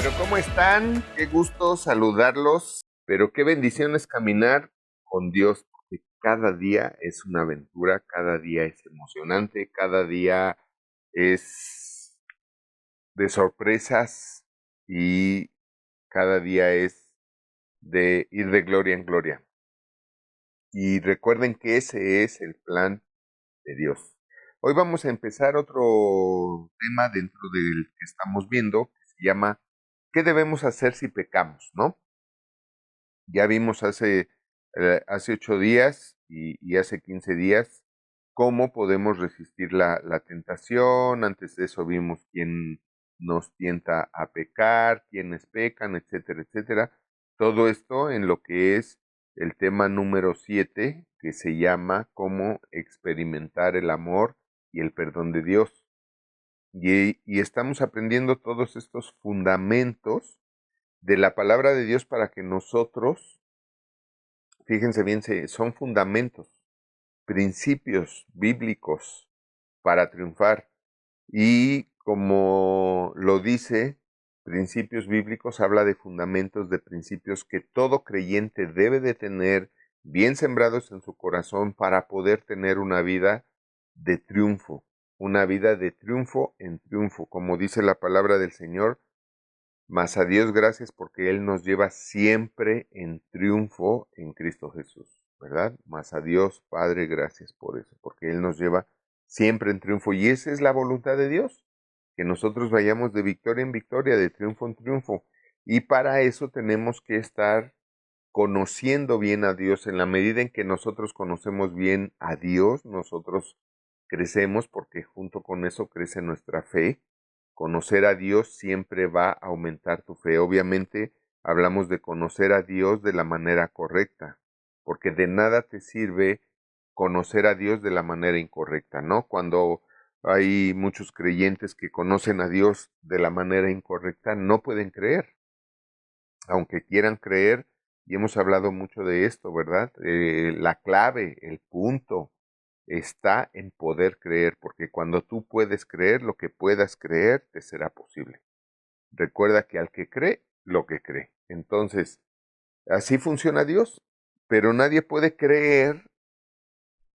Bueno, ¿cómo están? Qué gusto saludarlos, pero qué bendición es caminar con Dios, porque cada día es una aventura, cada día es emocionante, cada día es de sorpresas y cada día es de ir de gloria en gloria. Y recuerden que ese es el plan de Dios. Hoy vamos a empezar otro tema dentro del que estamos viendo, que se llama ¿qué debemos hacer si pecamos? ¿No? Ya vimos hace 8 días y hace 15 días cómo podemos resistir la tentación. Antes de eso vimos quién nos tienta a pecar, quiénes pecan, etcétera, etcétera. Todo esto en lo que es el tema número 7, que se llama cómo experimentar el amor y el perdón de Dios. Y estamos aprendiendo todos estos fundamentos de la palabra de Dios para que nosotros, fíjense bien, son fundamentos, principios bíblicos para triunfar. Y como lo dice, principios bíblicos habla de fundamentos, de principios que todo creyente debe de tener bien sembrados en su corazón para poder tener una vida de triunfo, una vida de triunfo en triunfo, como dice la palabra del Señor. Mas a Dios gracias porque Él nos lleva siempre en triunfo en Cristo Jesús, ¿verdad? Mas a Dios Padre gracias por eso, porque Él nos lleva siempre en triunfo. Y esa es la voluntad de Dios, que nosotros vayamos de victoria en victoria, de triunfo en triunfo. Y para eso tenemos que estar conociendo bien a Dios. En la medida en que nosotros conocemos bien a Dios, nosotros crecemos porque junto con eso crece nuestra fe. Conocer a Dios siempre va a aumentar tu fe. Obviamente hablamos de conocer a Dios de la manera correcta, porque de nada te sirve conocer a Dios de la manera incorrecta, ¿no? Cuando hay muchos creyentes que conocen a Dios de la manera incorrecta, no pueden creer, aunque quieran creer, y hemos hablado mucho de esto, ¿verdad? La clave, el punto, está en poder creer, porque cuando tú puedes creer, lo que puedas creer te será posible. Recuerda que al que cree, lo que cree. Entonces, así funciona Dios, pero nadie puede creer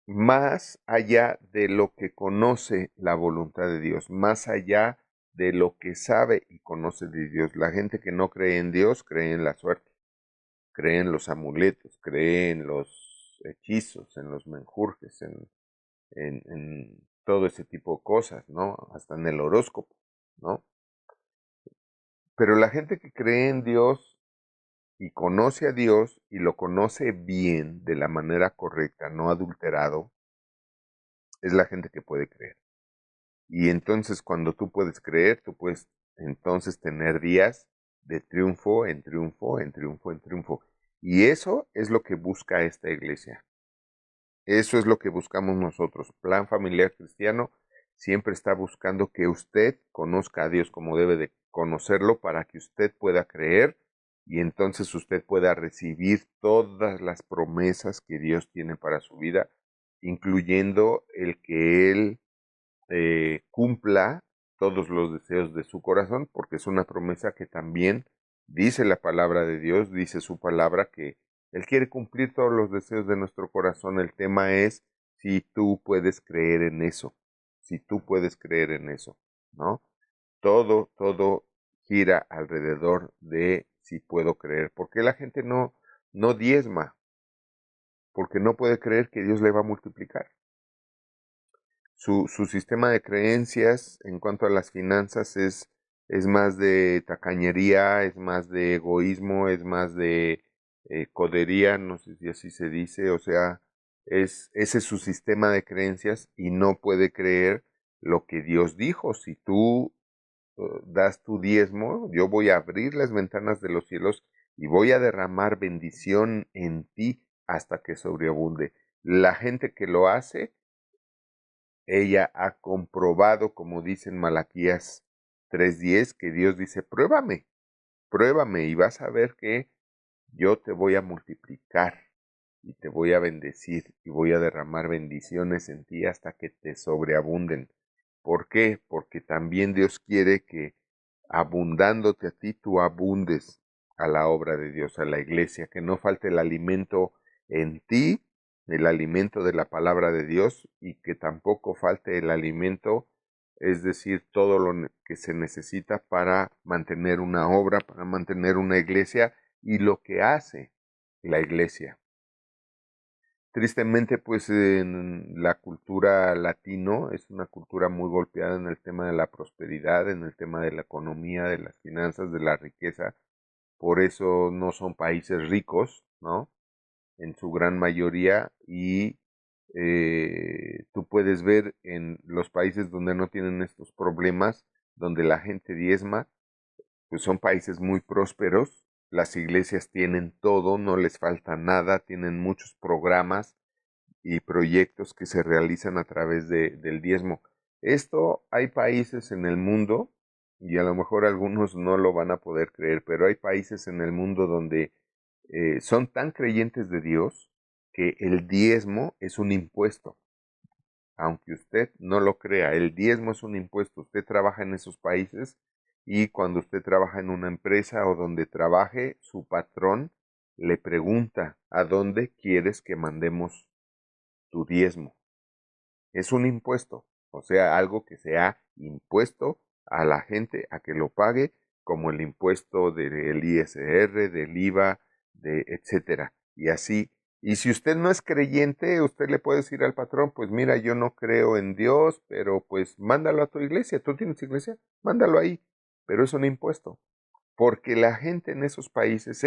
más allá de lo que conoce la voluntad de Dios, más allá de lo que sabe y conoce de Dios. La gente que no cree en Dios cree en la suerte, cree en los amuletos, cree en los hechizos, en los menjurjes, en todo ese tipo de cosas, ¿no? Hasta en el horóscopo, ¿no? Pero la gente que cree en Dios y conoce a Dios y lo conoce bien, de la manera correcta, no adulterado, es la gente que puede creer. Y entonces cuando tú puedes creer, tú puedes entonces tener días de triunfo en triunfo, en triunfo, en triunfo. Y eso es lo que busca esta iglesia. Eso es lo que buscamos nosotros. Plan Familiar Cristiano siempre está buscando que usted conozca a Dios como debe de conocerlo para que usted pueda creer y entonces usted pueda recibir todas las promesas que Dios tiene para su vida, incluyendo el que Él cumpla todos los deseos de su corazón, porque es una promesa que también dice la palabra de Dios, dice su palabra que Él quiere cumplir todos los deseos de nuestro corazón. El tema es si tú puedes creer en eso, si tú puedes creer en eso, ¿no? Todo gira alrededor de si puedo creer. ¿Por qué la gente no diezma? Porque no puede creer que Dios le va a multiplicar. Su sistema de creencias en cuanto a las finanzas es más de tacañería, es más de egoísmo, es más de codería, no sé si así se dice, o sea, ese es su sistema de creencias y no puede creer lo que Dios dijo. Si tú das tu diezmo, yo voy a abrir las ventanas de los cielos y voy a derramar bendición en ti hasta que sobreabunde. La gente que lo hace, ella ha comprobado, como dice en Malaquías 3:10, que Dios dice, pruébame, pruébame y vas a ver que yo te voy a multiplicar y te voy a bendecir y voy a derramar bendiciones en ti hasta que te sobreabunden. ¿Por qué? Porque también Dios quiere que abundándote a ti, tú abundes a la obra de Dios, a la iglesia, que no falte el alimento en ti, el alimento de la palabra de Dios, y que tampoco falte el alimento, es decir, todo lo que se necesita para mantener una obra, para mantener una iglesia y lo que hace la iglesia. Tristemente, pues en la cultura latino es una cultura muy golpeada en el tema de la prosperidad, en el tema de la economía, de las finanzas, de la riqueza. Por eso no son países ricos, ¿no? En su gran mayoría. Y tú puedes ver en los países donde no tienen estos problemas, donde la gente diezma, pues son países muy prósperos. Las iglesias tienen todo, no les falta nada, tienen muchos programas y proyectos que se realizan a través del diezmo. Esto hay países en el mundo, y a lo mejor algunos no lo van a poder creer, pero hay países en el mundo donde son tan creyentes de Dios que el diezmo es un impuesto. Aunque usted no lo crea, el diezmo es un impuesto. Usted trabaja en esos países y cuando usted trabaja en una empresa o donde trabaje, su patrón le pregunta a dónde quieres que mandemos tu diezmo. Es un impuesto, o sea, algo que se ha impuesto a la gente a que lo pague, como el impuesto del ISR, del IVA, de etcétera. Y así. Y si usted no es creyente, usted le puede decir al patrón, pues mira, yo no creo en Dios, pero pues mándalo a tu iglesia. ¿Tú tienes iglesia? Mándalo ahí. Pero es un impuesto. Porque la gente en esos países,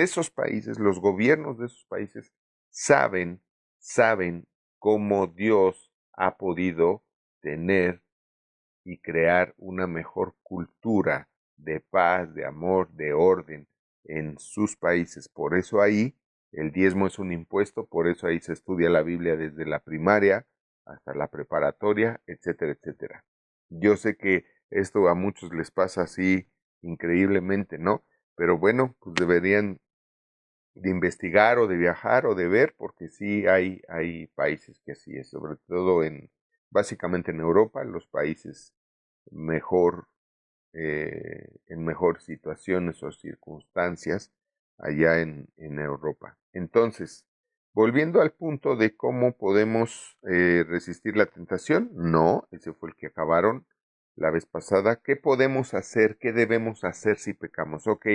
los gobiernos de esos países, saben cómo Dios ha podido tener y crear una mejor cultura de paz, de amor, de orden en sus países. Por eso ahí el diezmo es un impuesto, por eso ahí se estudia la Biblia desde la primaria hasta la preparatoria, etcétera, etcétera. Yo sé que esto a muchos les pasa así increíblemente, ¿no? Pero bueno, pues deberían de investigar o de viajar o de ver, porque sí hay países que así es, sobre todo básicamente en Europa, los países mejor, en mejor situaciones o circunstancias allá en Europa. Entonces, volviendo al punto de cómo podemos resistir la tentación, no, ese fue el que acabaron la vez pasada. ¿Qué podemos hacer? ¿Qué debemos hacer si pecamos? Ok,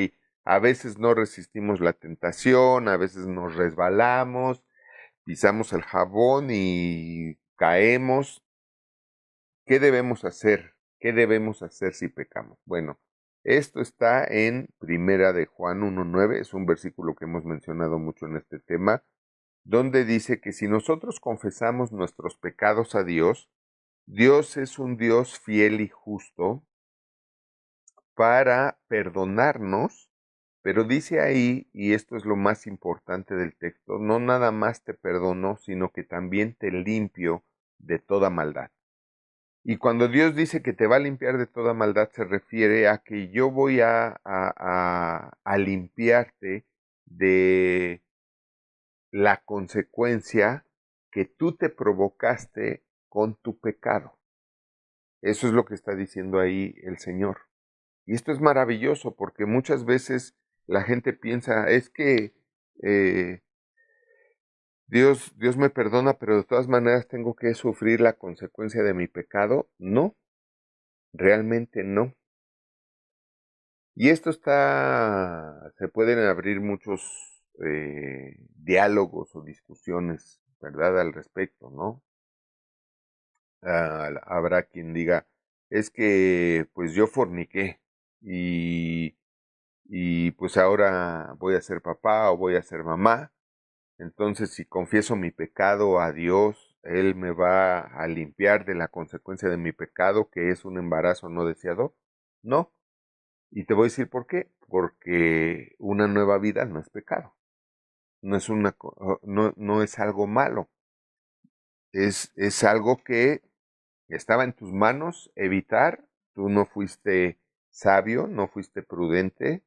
a veces no resistimos la tentación, a veces nos resbalamos, pisamos el jabón y caemos. ¿Qué debemos hacer? ¿Qué debemos hacer si pecamos? Bueno, esto está en Primera de Juan 1:9, es un versículo que hemos mencionado mucho en este tema, donde dice que si nosotros confesamos nuestros pecados a Dios, Dios es un Dios fiel y justo para perdonarnos, pero dice ahí, y esto es lo más importante del texto, no nada más te perdono, sino que también te limpio de toda maldad. Y cuando Dios dice que te va a limpiar de toda maldad, se refiere a que yo voy a limpiarte de la consecuencia que tú te provocaste con tu pecado. Eso es lo que está diciendo ahí el Señor. Y esto es maravilloso porque muchas veces la gente piensa, es que eh, Dios me perdona, pero de todas maneras tengo que sufrir la consecuencia de mi pecado. No, realmente no. Y esto se pueden abrir muchos diálogos o discusiones, ¿verdad? Al respecto, ¿no? Habrá quien diga, es que pues yo forniqué y, y pues ahora voy a ser papá o voy a ser mamá. Entonces, si confieso mi pecado a Dios, Él me va a limpiar de la consecuencia de mi pecado, que es un embarazo no deseado. No. Y te voy a decir por qué. Porque una nueva vida no es pecado. No es algo malo. Es algo que estaba en tus manos evitar. Tú no fuiste sabio, no fuiste prudente,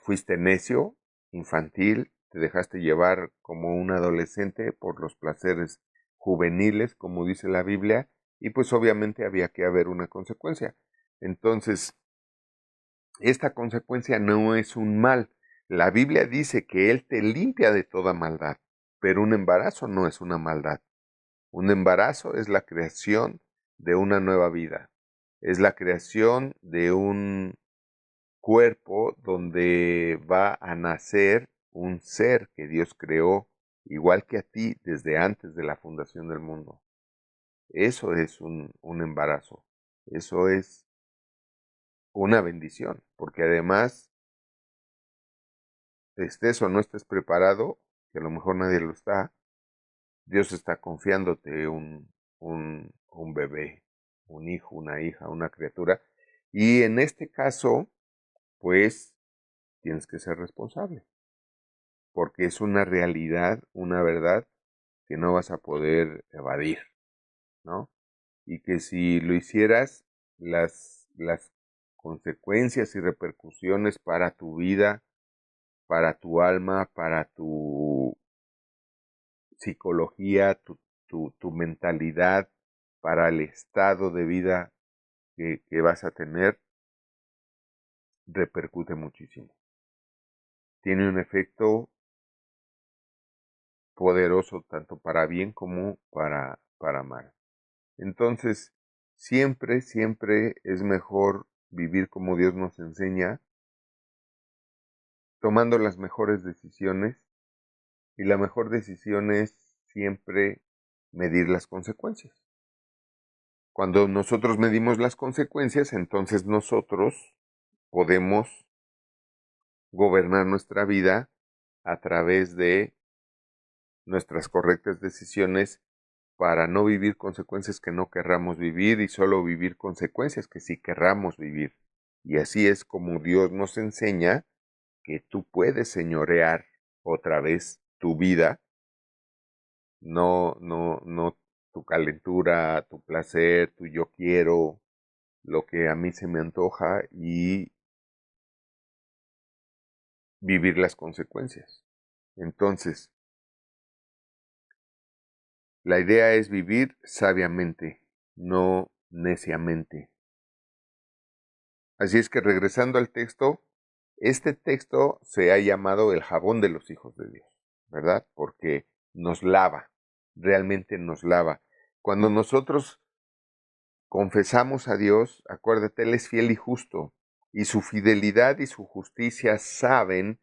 fuiste necio, infantil, te dejaste llevar como un adolescente por los placeres juveniles, como dice la Biblia, y pues obviamente había que haber una consecuencia. Entonces, esta consecuencia no es un mal. La Biblia dice que Él te limpia de toda maldad, pero un embarazo no es una maldad. Un embarazo es la creación de una nueva vida. Es la creación de un cuerpo donde va a nacer un ser que Dios creó igual que a ti desde antes de la fundación del mundo. Eso es un embarazo. Eso es una bendición, porque además, estés o no estés preparado, que a lo mejor nadie lo está, Dios está confiándote un bebé, un hijo, una hija, una criatura. Y en este caso, pues, tienes que ser responsable, porque es una realidad, una verdad que no vas a poder evadir, ¿no? Y que si lo hicieras, las consecuencias y repercusiones para tu vida, para tu alma, para tu psicología, tu mentalidad, para el estado de vida que vas a tener, repercute muchísimo. Tiene un efecto poderoso tanto para bien como para mal. Entonces, siempre, siempre es mejor vivir como Dios nos enseña, tomando las mejores decisiones, y la mejor decisión es siempre medir las consecuencias. Cuando nosotros medimos las consecuencias, entonces nosotros podemos gobernar nuestra vida a través de nuestras correctas decisiones para no vivir consecuencias que no querramos vivir y solo vivir consecuencias que sí querramos vivir. Y así es como Dios nos enseña que tú puedes señorear otra vez tu vida, no tu calentura, tu placer, tu yo quiero, lo que a mí se me antoja y vivir las consecuencias. Entonces, la idea es vivir sabiamente, no neciamente. Así es que regresando al texto, este texto se ha llamado el jabón de los hijos de Dios, ¿verdad? Porque nos lava, realmente nos lava. Cuando nosotros confesamos a Dios, acuérdate, Él es fiel y justo, y su fidelidad y su justicia saben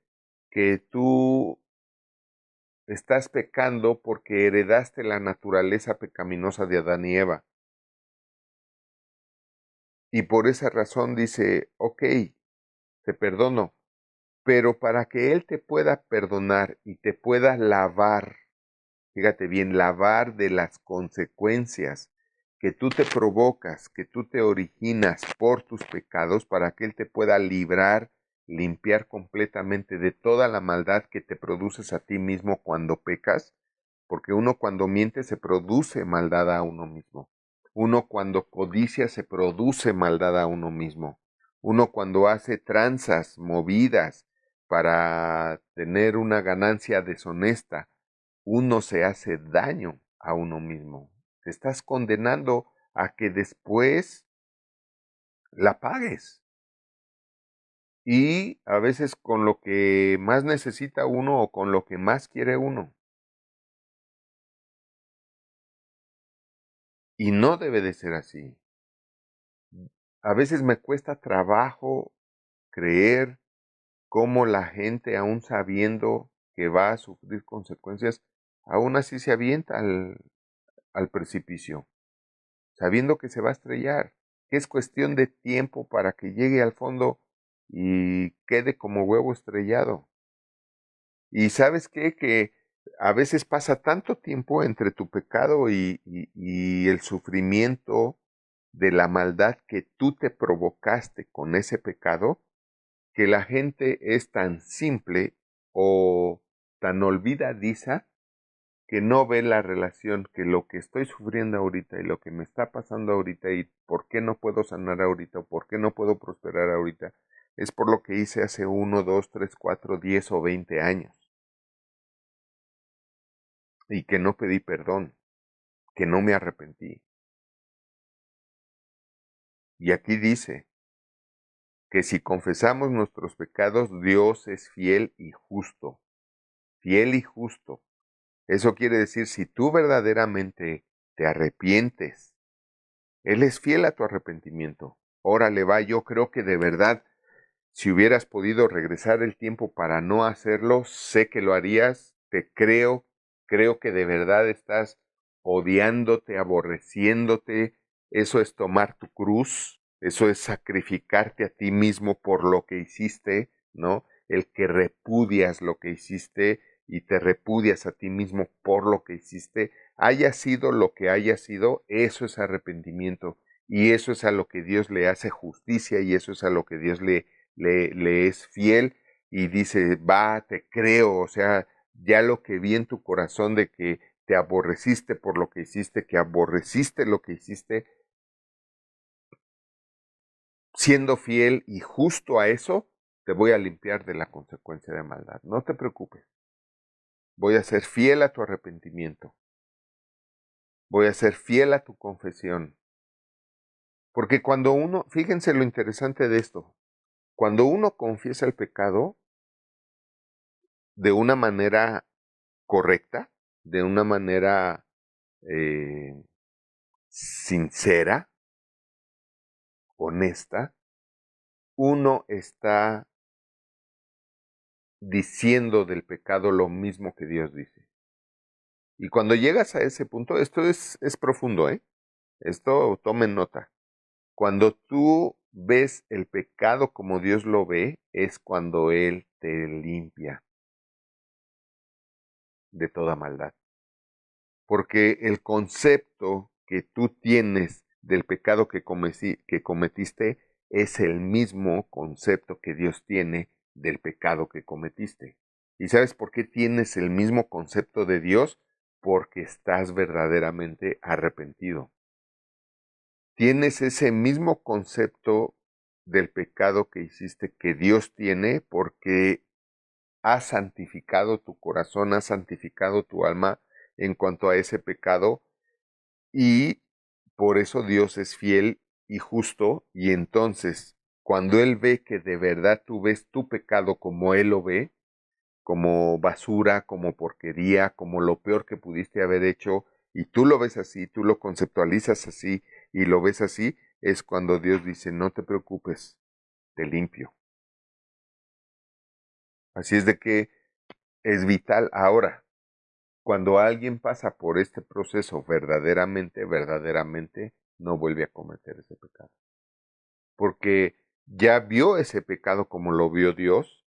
que tú estás pecando porque heredaste la naturaleza pecaminosa de Adán y Eva. Y por esa razón dice, ok, te perdono, pero para que Él te pueda perdonar y te pueda lavar, fíjate bien, lavar de las consecuencias que tú te provocas, que tú te originas por tus pecados, para que Él te pueda librar, limpiar completamente de toda la maldad que te produces a ti mismo cuando pecas, porque uno cuando miente se produce maldad a uno mismo. Uno cuando codicia se produce maldad a uno mismo. Uno cuando hace tranzas, movidas para tener una ganancia deshonesta, uno se hace daño a uno mismo. Te estás condenando a que después la pagues. Y a veces con lo que más necesita uno o con lo que más quiere uno. Y no debe de ser así. A veces me cuesta trabajo creer cómo la gente, aún sabiendo que va a sufrir consecuencias, aún así se avienta al precipicio, sabiendo que se va a estrellar, que es cuestión de tiempo para que llegue al fondo y quede como huevo estrellado. Y sabes qué, que a veces pasa tanto tiempo entre tu pecado y el sufrimiento de la maldad que tú te provocaste con ese pecado, que la gente es tan simple o tan olvidadiza que no ve la relación que lo que estoy sufriendo ahorita y lo que me está pasando ahorita y por qué no puedo sanar ahorita o por qué no puedo prosperar ahorita es por lo que hice hace 1, 2, 3, 4, 10 o 20 años y que no pedí perdón, que no me arrepentí. Y aquí dice, que si confesamos nuestros pecados, Dios es fiel y justo. Fiel y justo. Eso quiere decir, si tú verdaderamente te arrepientes, Él es fiel a tu arrepentimiento. Órale, va, yo creo que de verdad, si hubieras podido regresar el tiempo para no hacerlo, sé que lo harías, te creo que de verdad estás odiándote, aborreciéndote. Eso es tomar tu cruz, eso es sacrificarte a ti mismo por lo que hiciste, ¿no? El que repudias lo que hiciste y te repudias a ti mismo por lo que hiciste, haya sido lo que haya sido, eso es arrepentimiento. Y eso es a lo que Dios le hace justicia y eso es a lo que Dios le es fiel y dice, va, te creo, o sea, ya lo que vi en tu corazón de que te aborreciste por lo que hiciste, que aborreciste lo que hiciste, siendo fiel y justo a eso, te voy a limpiar de la consecuencia de maldad. No te preocupes, voy a ser fiel a tu arrepentimiento, voy a ser fiel a tu confesión. Porque cuando uno, fíjense lo interesante de esto, cuando uno confiesa el pecado de una manera correcta, de una manera eh, sincera, honesta, uno está diciendo del pecado lo mismo que Dios dice. Y cuando llegas a ese punto, esto es profundo, ¿eh? Esto tomen nota. Cuando tú ves el pecado como Dios lo ve, es cuando Él te limpia de toda maldad. Porque el concepto que tú tienes del pecado que cometiste es el mismo concepto que Dios tiene del pecado que cometiste. ¿Y sabes por qué tienes el mismo concepto de Dios? Porque estás verdaderamente arrepentido. Tienes ese mismo concepto del pecado que hiciste que Dios tiene porque has santificado tu corazón, has santificado tu alma en cuanto a ese pecado y por eso Dios es fiel y justo y entonces cuando Él ve que de verdad tú ves tu pecado como Él lo ve, como basura, como porquería, como lo peor que pudiste haber hecho y tú lo ves así, tú lo conceptualizas así y lo ves así, es cuando Dios dice no te preocupes, te limpio. Así es de que es vital ahora. Cuando alguien pasa por este proceso verdaderamente, no vuelve a cometer ese pecado. Porque ya vio ese pecado como lo vio Dios,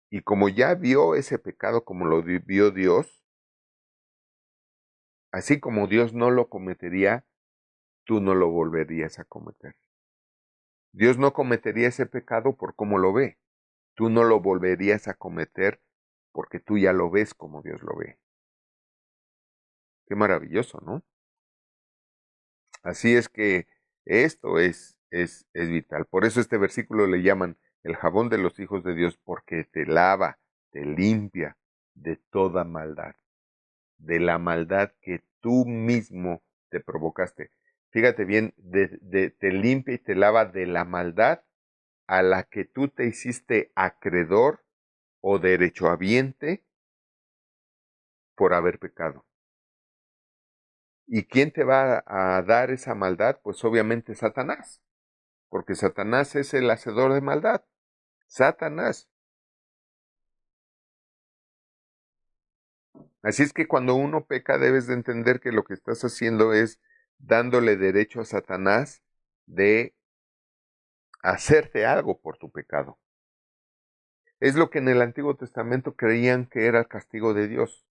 y como ya vio ese pecado como lo vio Dios, así como Dios no lo cometería, tú no lo volverías a cometer. Dios no cometería ese pecado por cómo lo ve. Tú no lo volverías a cometer porque tú ya lo ves como Dios lo ve. Qué maravilloso, ¿no? Así es que esto es vital. Por eso este versículo le llaman el jabón de los hijos de Dios, porque te lava, te limpia de toda maldad, de la maldad que tú mismo te provocaste. Fíjate bien, te limpia y te lava de la maldad a la que tú te hiciste acreedor o derechohabiente por haber pecado. ¿Y quién te va a dar esa maldad? Pues obviamente Satanás. Porque Satanás es el hacedor de maldad. Satanás. Así es que cuando uno peca debes de entender que lo que estás haciendo es dándole derecho a Satanás de hacerte algo por tu pecado. Es lo que en el Antiguo Testamento creían que era el castigo de Dios.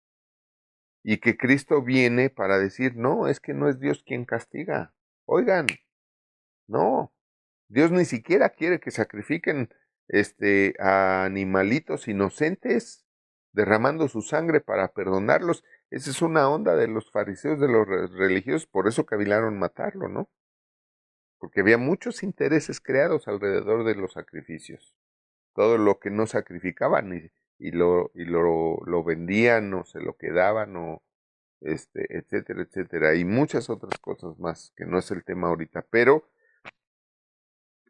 Y que Cristo viene para decir, no, es que no es Dios quien castiga. Oigan, no, Dios ni siquiera quiere que sacrifiquen a animalitos inocentes, derramando su sangre para perdonarlos. Esa es una onda de los fariseos, de los religiosos, por eso cavilaron matarlo, ¿no? Porque había muchos intereses creados alrededor de los sacrificios. Todo lo que no sacrificaban lo vendían o se lo quedaban o etcétera, etcétera. Y muchas otras cosas más, que no es el tema ahorita. Pero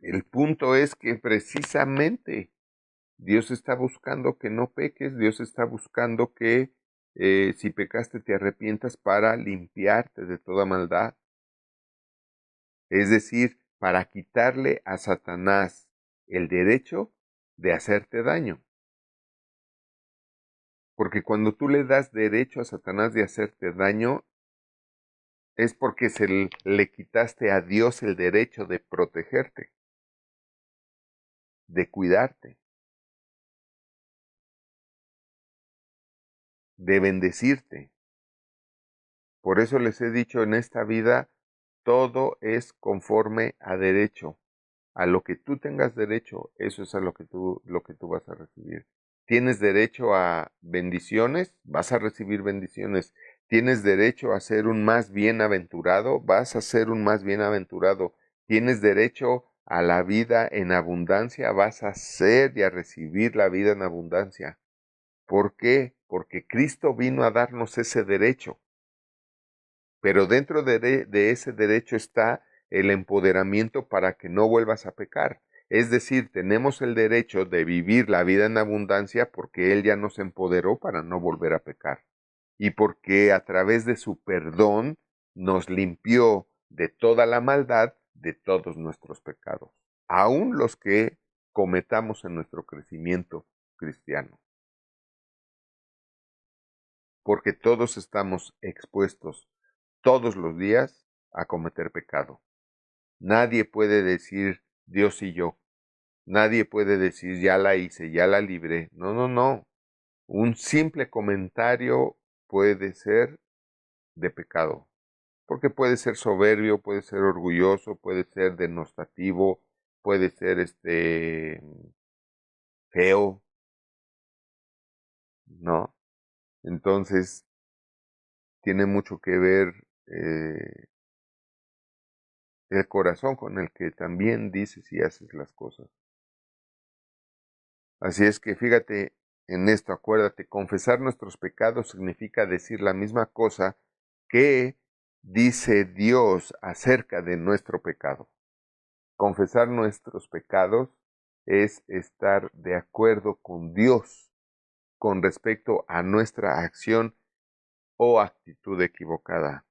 El punto es que precisamente Dios está buscando que no peques, Dios está buscando que si pecaste te arrepientas para limpiarte de toda maldad. Es decir, para quitarle a Satanás el derecho de hacerte daño. Porque cuando tú le das derecho a Satanás de hacerte daño, es porque le quitaste a Dios el derecho de protegerte, de cuidarte, de bendecirte. Por eso les he dicho, en esta vida todo es conforme a derecho. A lo que tú tengas derecho, eso es a lo que tú vas a recibir. Tienes derecho a bendiciones, vas a recibir bendiciones. Tienes derecho a ser un más bienaventurado, vas a ser un más bienaventurado. Tienes derecho a la vida en abundancia, vas a ser y a recibir la vida en abundancia. ¿Por qué? Porque Cristo vino a darnos ese derecho. Pero dentro de ese derecho está el empoderamiento para que no vuelvas a pecar. Es decir, tenemos el derecho de vivir la vida en abundancia porque Él ya nos empoderó para no volver a pecar. Y porque a través de su perdón nos limpió de toda la maldad, de todos nuestros pecados, aun los que cometamos en nuestro crecimiento cristiano. Porque todos estamos expuestos todos los días a cometer pecado. Nadie puede decir Dios y yo. Nadie puede decir ya la hice, ya la libré. No, no, no. Un simple comentario puede ser de pecado. Porque puede ser soberbio, puede ser orgulloso, puede ser denostativo, puede ser feo, ¿no? Entonces, tiene mucho que ver el corazón con el que también dices y haces las cosas. Así es que fíjate en esto, acuérdate, confesar nuestros pecados significa decir la misma cosa que dice Dios acerca de nuestro pecado. Confesar nuestros pecados es estar de acuerdo con Dios con respecto a nuestra acción o actitud equivocada.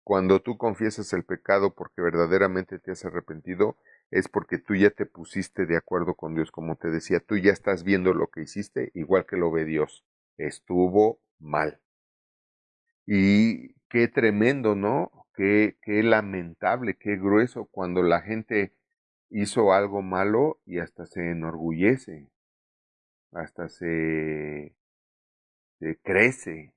Cuando tú confiesas el pecado porque verdaderamente te has arrepentido, es porque tú ya te pusiste de acuerdo con Dios, como te decía, tú ya estás viendo lo que hiciste igual que lo ve Dios. Estuvo mal. Y qué tremendo, ¿no? Qué lamentable, qué grueso cuando la gente hizo algo malo y hasta se enorgullece, hasta se crece,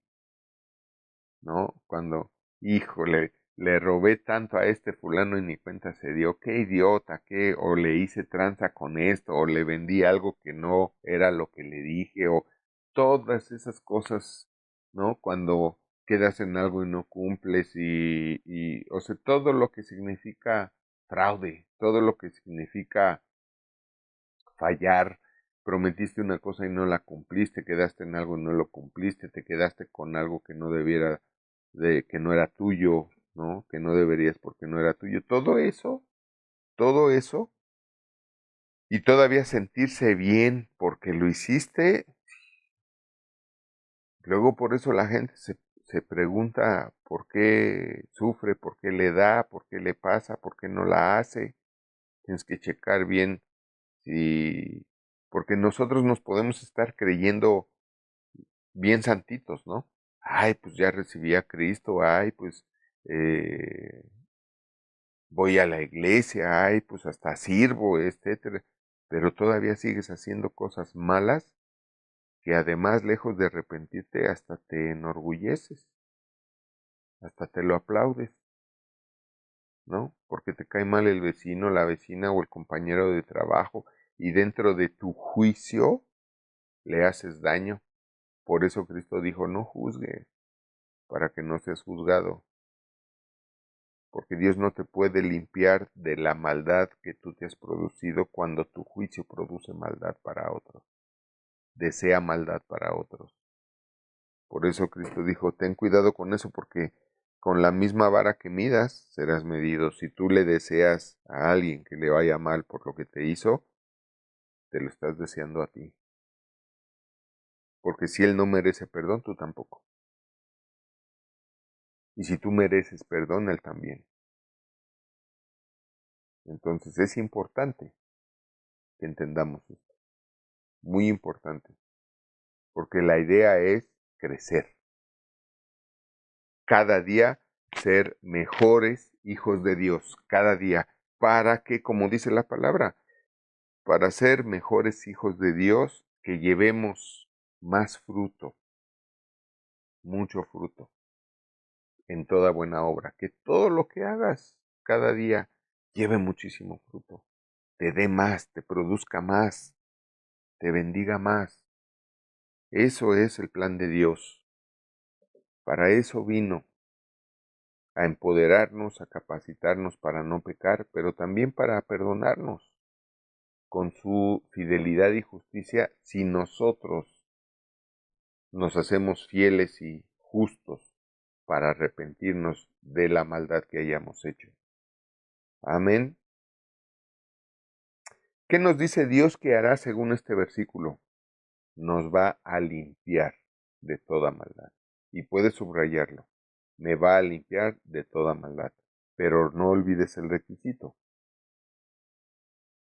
¿no? Cuando, híjole, le robé tanto a este fulano y ni cuenta se dio, qué idiota, qué, o le hice tranza con esto, o le vendí algo que no era lo que le dije, o todas esas cosas, ¿no? Cuando quedas en algo y no cumples o sea, todo lo que significa fraude, todo lo que significa fallar, prometiste una cosa y no la cumpliste, quedaste en algo y no lo cumpliste, te quedaste con algo que no debiera, que no era tuyo, ¿no? Que no deberías porque no era tuyo. Todo eso, y todavía sentirse bien porque lo hiciste, luego por eso la gente se pregunta por qué sufre, por qué le da, por qué le pasa, por qué no la hace. Tienes que checar bien si, porque nosotros nos podemos estar creyendo bien santitos, ¿no? Ay, pues ya recibí a Cristo, ay, pues eh, voy a la iglesia, ay, pues hasta sirvo, etcétera. Pero todavía sigues haciendo cosas malas que además, lejos de arrepentirte, hasta te enorgulleces, hasta te lo aplaudes, ¿no? Porque te cae mal el vecino, la vecina o el compañero de trabajo y dentro de tu juicio le haces daño. Por eso Cristo dijo, no juzgues para que no seas juzgado. Porque Dios no te puede limpiar de la maldad que tú te has producido cuando tu juicio produce maldad para otros, desea maldad para otros. Por eso Cristo dijo, ten cuidado con eso, porque Con la misma vara que midas, serás medido. Si tú le deseas a alguien que le vaya mal por lo que te hizo, te lo estás deseando a ti. Porque si él no merece perdón, tú tampoco. Y si tú mereces perdón, él también. Entonces es importante que entendamos esto. Muy importante. Porque la idea es crecer. Cada día ser mejores hijos de Dios. Cada día. Para que, como dice la palabra, para ser mejores hijos de Dios, que llevemos más fruto, mucho fruto, en toda buena obra. Que todo lo que hagas cada día lleve muchísimo fruto. Te dé más, te produzca más, te bendiga más. Eso es el plan de Dios. Para eso vino, a empoderarnos, a capacitarnos para no pecar, pero también para perdonarnos con su fidelidad y justicia si nosotros nos hacemos fieles y justos para arrepentirnos de la maldad que hayamos hecho. Amén. ¿Qué nos dice Dios que hará según este versículo? Nos va a limpiar de toda maldad. Y puedes subrayarlo. Me va a limpiar de toda maldad. Pero no olvides el requisito.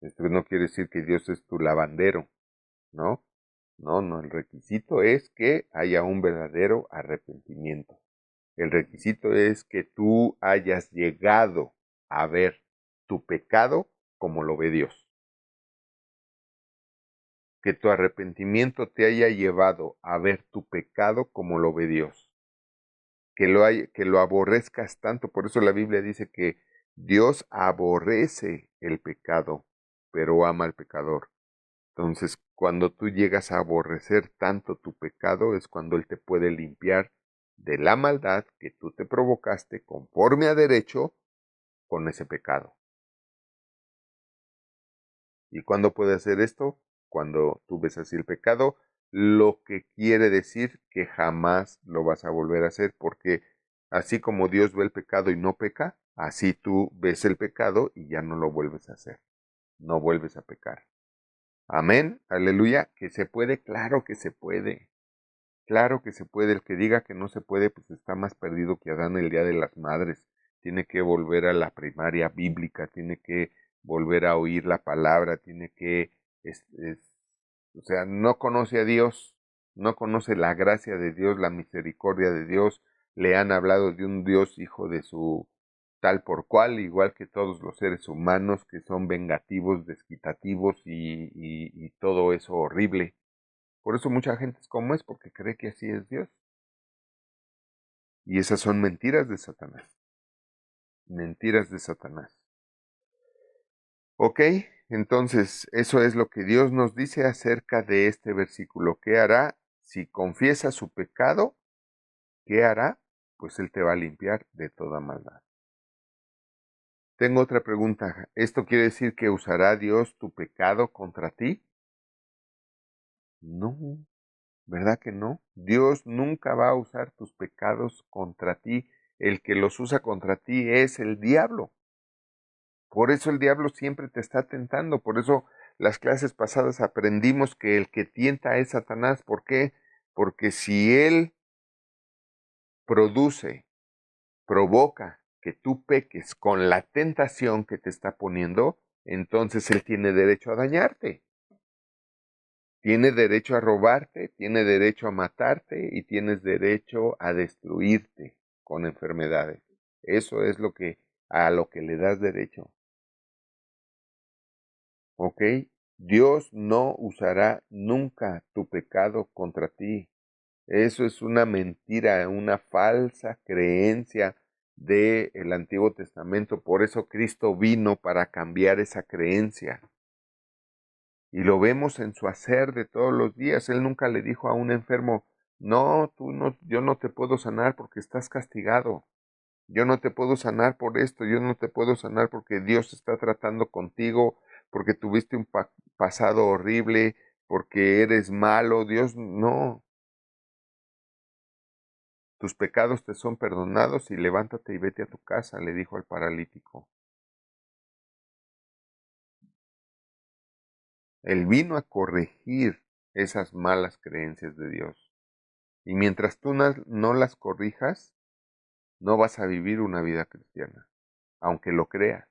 Esto no quiere decir que Dios es tu lavandero, ¿no? No, el requisito es que haya un verdadero arrepentimiento. El requisito es que tú hayas llegado a ver tu pecado como lo ve Dios. Que tu arrepentimiento te haya llevado a ver tu pecado como lo ve Dios. Que lo aborrezcas tanto. Por eso la Biblia dice que Dios aborrece el pecado, pero ama al pecador. Entonces, cuando tú llegas a aborrecer tanto tu pecado, es cuando Él te puede limpiar de la maldad que tú te provocaste conforme a derecho con ese pecado. ¿Y cuándo puede hacer esto? Cuando tú ves así el pecado, lo que quiere decir que jamás lo vas a volver a hacer, porque así como Dios ve el pecado y no peca, así tú ves el pecado y ya no lo vuelves a hacer, no vuelves a pecar. Amén, aleluya, que se puede, claro que se puede. Claro que se puede. El que diga que no se puede, pues está más perdido que Adán el día de las madres. Tiene que volver a la primaria bíblica, tiene que volver a oír la palabra, tiene que, o sea, no conoce a Dios, no conoce la gracia de Dios, la misericordia de Dios. Le han hablado de un Dios hijo de su tal por cual, igual que todos los seres humanos que son vengativos, desquitativos y todo eso horrible. Por eso mucha gente es como es, porque cree que así es Dios. Y esas son mentiras de Satanás. Mentiras de Satanás. Ok, entonces eso es lo que Dios nos dice acerca de este versículo. ¿Qué hará si confiesa su pecado? ¿Qué hará? Pues Él te va a limpiar de toda maldad. Tengo otra pregunta. ¿Esto quiere decir que usará Dios tu pecado contra ti? No, ¿verdad que no? Dios nunca va a usar tus pecados contra ti. El que los usa contra ti es el diablo. Por eso el diablo siempre te está tentando. Por eso las clases pasadas aprendimos que el que tienta es Satanás. ¿Por qué? Porque si él produce, provoca que tú peques con la tentación que te está poniendo, entonces él tiene derecho a dañarte. Tiene derecho a robarte, tiene derecho a matarte y tienes derecho a destruirte con enfermedades. Eso es a lo que le das derecho. ¿Ok? Dios no usará nunca tu pecado contra ti. Eso es una mentira, una falsa creencia del Antiguo Testamento. Por eso Cristo vino para cambiar esa creencia. Y lo vemos en su hacer de todos los días. Él nunca le dijo a un enfermo, no, yo no te puedo sanar porque estás castigado. Yo no te puedo sanar por esto, yo no te puedo sanar porque Dios está tratando contigo, porque tuviste un pasado horrible, porque eres malo. Dios no. tus pecados te son perdonados y levántate y vete a tu casa, le dijo al paralítico. Él vino a corregir esas malas creencias de Dios. Y mientras tú no las corrijas, no vas a vivir una vida cristiana, aunque lo creas.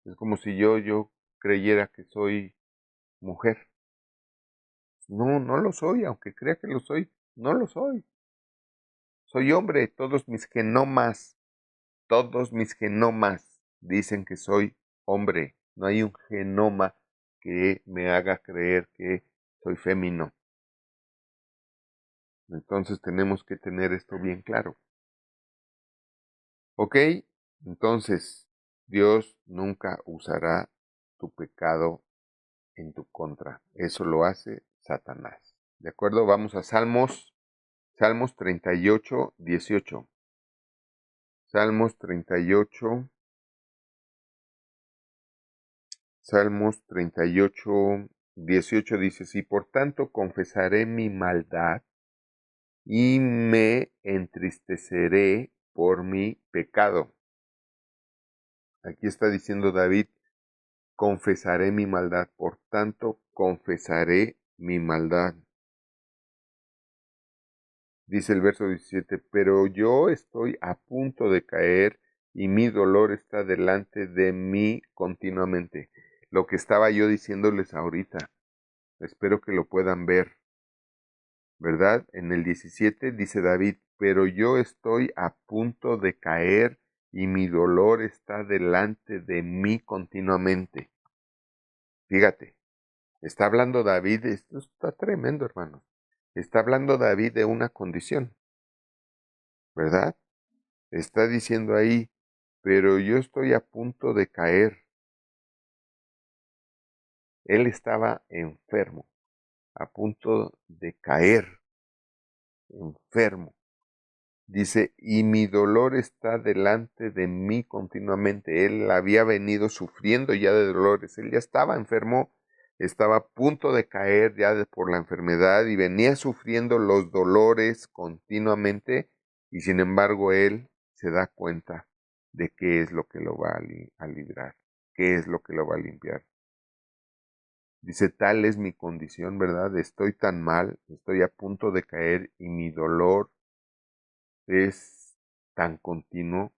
Es como si yo creyera que soy mujer. No, no lo soy, aunque crea que lo soy, no lo soy. Soy hombre, todos mis genomas dicen que soy hombre. No hay un genoma que me haga creer que soy fémino. Entonces tenemos que tener esto bien claro. ¿Ok? Entonces, Dios nunca usará tu pecado en tu contra. Eso lo hace Satanás. ¿De acuerdo? Vamos a Salmos 38, 18. Salmos 38, Salmos 38, 18 dice, si por tanto confesaré mi maldad y me entristeceré por mi pecado. Aquí está diciendo David, confesaré mi maldad, por tanto confesaré mi maldad. Dice el verso 17, pero yo estoy a punto de caer y mi dolor está delante de mí continuamente. Lo que estaba yo diciéndoles ahorita, espero que lo puedan ver, ¿verdad? En el 17 dice David, pero yo estoy a punto de caer y mi dolor está delante de mí continuamente. Fíjate, está hablando David, esto está tremendo, hermano. Está hablando David de una condición, ¿verdad? Está diciendo ahí, pero yo estoy a punto de caer. Él estaba enfermo, a punto de caer, enfermo. Dice, y mi dolor está delante de mí continuamente. Él había venido sufriendo ya de dolores. Él ya estaba enfermo, estaba a punto de caer ya por la enfermedad y venía sufriendo los dolores continuamente. Y sin embargo, él se da cuenta de qué es lo que lo va a librar, qué es lo que lo va a limpiar. Dice, tal es mi condición, ¿verdad? Estoy tan mal, estoy a punto de caer y mi dolor es tan continuo,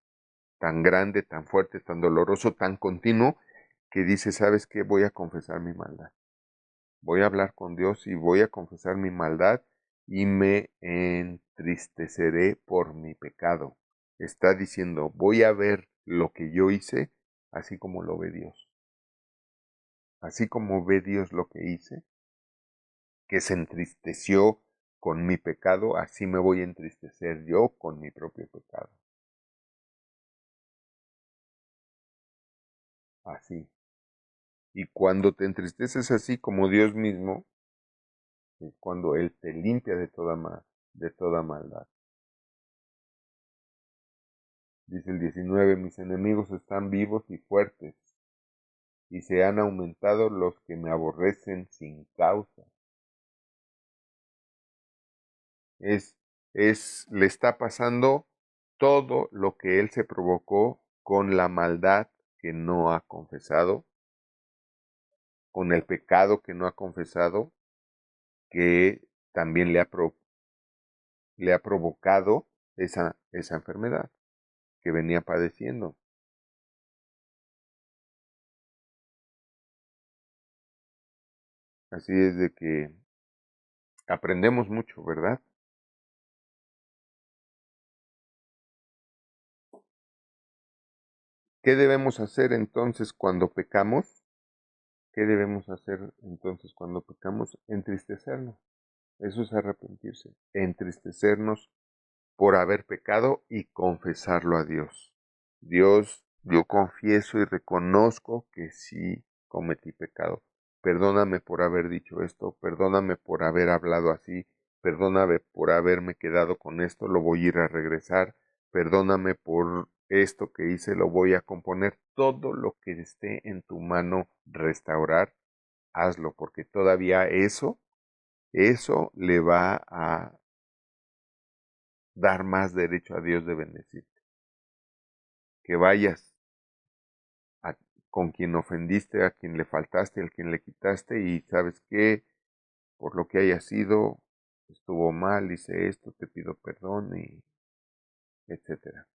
tan grande, tan fuerte, tan doloroso, tan continuo, que dice, ¿sabes qué? Voy a confesar mi maldad. Voy a hablar con Dios y voy a confesar mi maldad y me entristeceré por mi pecado. Está diciendo, voy a ver lo que yo hice, así como lo ve Dios. Así como ve Dios lo que hice, que se entristeció con mi pecado, así me voy a entristecer yo con mi propio pecado. Así. Y cuando te entristeces así como Dios mismo, es cuando Él te limpia de toda maldad. Dice el 19, mis enemigos están vivos y fuertes, y se han aumentado los que me aborrecen sin causa. Le está pasando todo lo que Él se provocó con la maldad que no ha confesado, con el pecado que no ha confesado, que también le ha provocado esa enfermedad que venía padeciendo. Así es de que aprendemos mucho, ¿verdad? ¿Qué debemos hacer entonces cuando pecamos? ¿Qué debemos hacer entonces cuando pecamos? Entristecernos. Eso es arrepentirse. Entristecernos por haber pecado y confesarlo a Dios. Dios, yo confieso y reconozco que sí cometí pecado. Perdóname por haber dicho esto, perdóname por haber hablado así, perdóname por haberme quedado con esto, lo voy a ir a regresar, perdóname por esto que hice, lo voy a componer. Todo lo que esté en tu mano restaurar, hazlo, porque todavía eso le va dar más derecho a Dios de bendecirte. Que vayas a, con quien ofendiste, a quien le faltaste, a quien le quitaste y sabes qué, por lo que haya sido, estuvo mal, hice esto, te pido perdón y etcétera.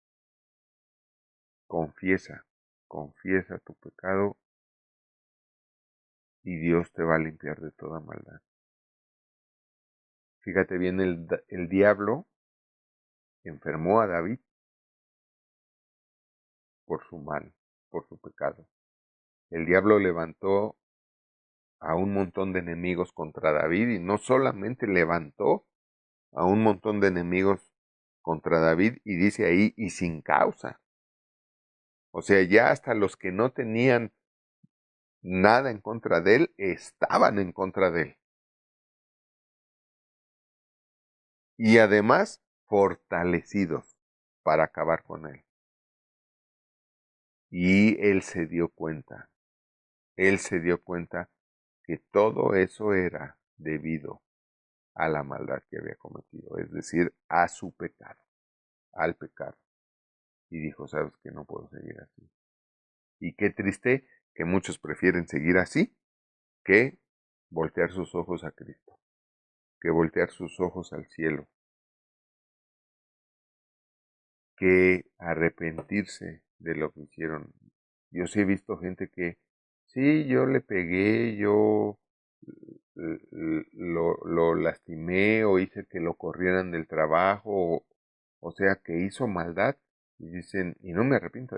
Confiesa, confiesa tu pecado y Dios te va a limpiar de toda maldad. Fíjate bien, el diablo enfermó a David por su mal, por su pecado. El diablo levantó a un montón de enemigos contra David y no solamente levantó a un montón de enemigos contra David y dice ahí y sin causa. O sea, ya hasta los que no tenían nada en contra de él estaban en contra de él. Y además fortalecidos para acabar con él. Y él se dio cuenta que todo eso era debido a la maldad que había cometido, es decir, a su pecado, al pecado. Y dijo, sabes que no puedo seguir así. Y qué triste que muchos prefieren seguir así que voltear sus ojos a Cristo, que voltear sus ojos al cielo, que arrepentirse de lo que hicieron. Yo sí he visto gente que, sí, yo le pegué, yo lo lastimé o hice que lo corrieran del trabajo, o sea, que hizo maldad y dicen, y no me arrepiento,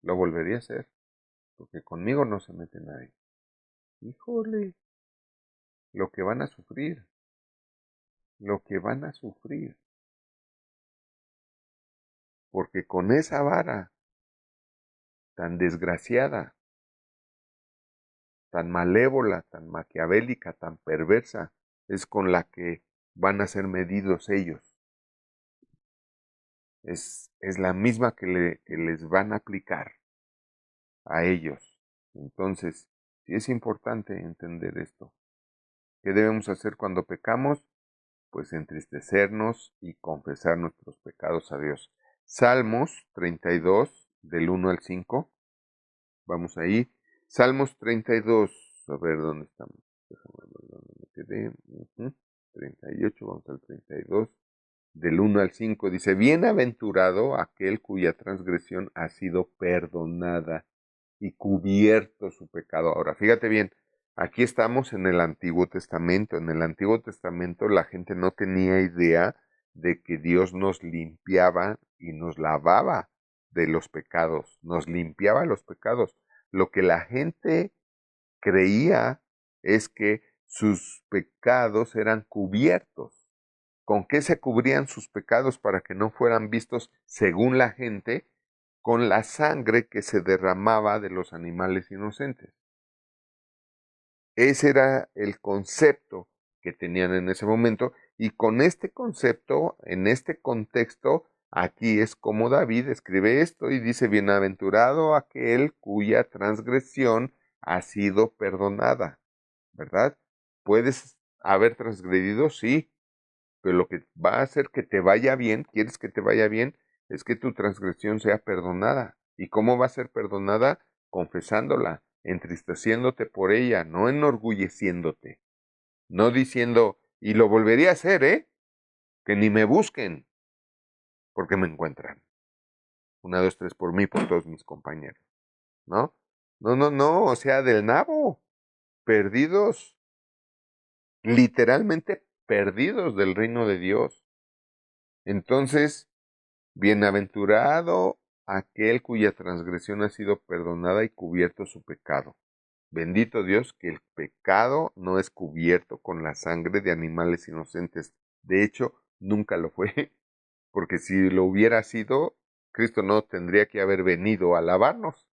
lo volvería a hacer, porque conmigo no se mete nadie. Híjole, lo que van a sufrir, lo que van a sufrir, porque con esa vara tan desgraciada, tan malévola, tan maquiavélica, tan perversa, es con la que van a ser medidos ellos. Es la misma que les van a aplicar a ellos. Entonces, sí es importante entender esto. ¿Qué debemos hacer cuando pecamos? Pues entristecernos y confesar nuestros pecados a Dios. Salmos 32, del 1 al 5. Vamos ahí. Salmos 32. A ver dónde estamos. Déjame ver dónde me quedé. 38, vamos al 32. Del 1 al 5 dice, bienaventurado aquel cuya transgresión ha sido perdonada y cubierto su pecado. Ahora, fíjate bien, aquí estamos en el Antiguo Testamento. En el Antiguo Testamento la gente no tenía idea de que Dios nos limpiaba y nos lavaba de los pecados, nos limpiaba los pecados. Lo que la gente creía es que sus pecados eran cubiertos. ¿Con qué se cubrían sus pecados para que no fueran vistos, según la gente, con la sangre que se derramaba de los animales inocentes? Ese era el concepto que tenían en ese momento y con este concepto, en este contexto, aquí es como David escribe esto y dice, bienaventurado aquel cuya transgresión ha sido perdonada, ¿verdad? ¿Puedes haber transgredido? Sí, pero lo que va a hacer que te vaya bien, quieres que te vaya bien, es que tu transgresión sea perdonada. ¿Y cómo va a ser perdonada? Confesándola, entristeciéndote por ella, no enorgulleciéndote, no diciendo, y lo volvería a hacer, que ni me busquen, porque me encuentran. 1, 2, 3 por mí, por todos mis compañeros, ¿no? No, no, no, o sea, del nabo, perdidos, literalmente perdidos del reino de Dios. Entonces, bienaventurado aquel cuya transgresión ha sido perdonada y cubierto su pecado. Bendito Dios que el pecado no es cubierto con la sangre de animales inocentes. De hecho, nunca lo fue, porque si lo hubiera sido, Cristo no tendría que haber venido a lavarnos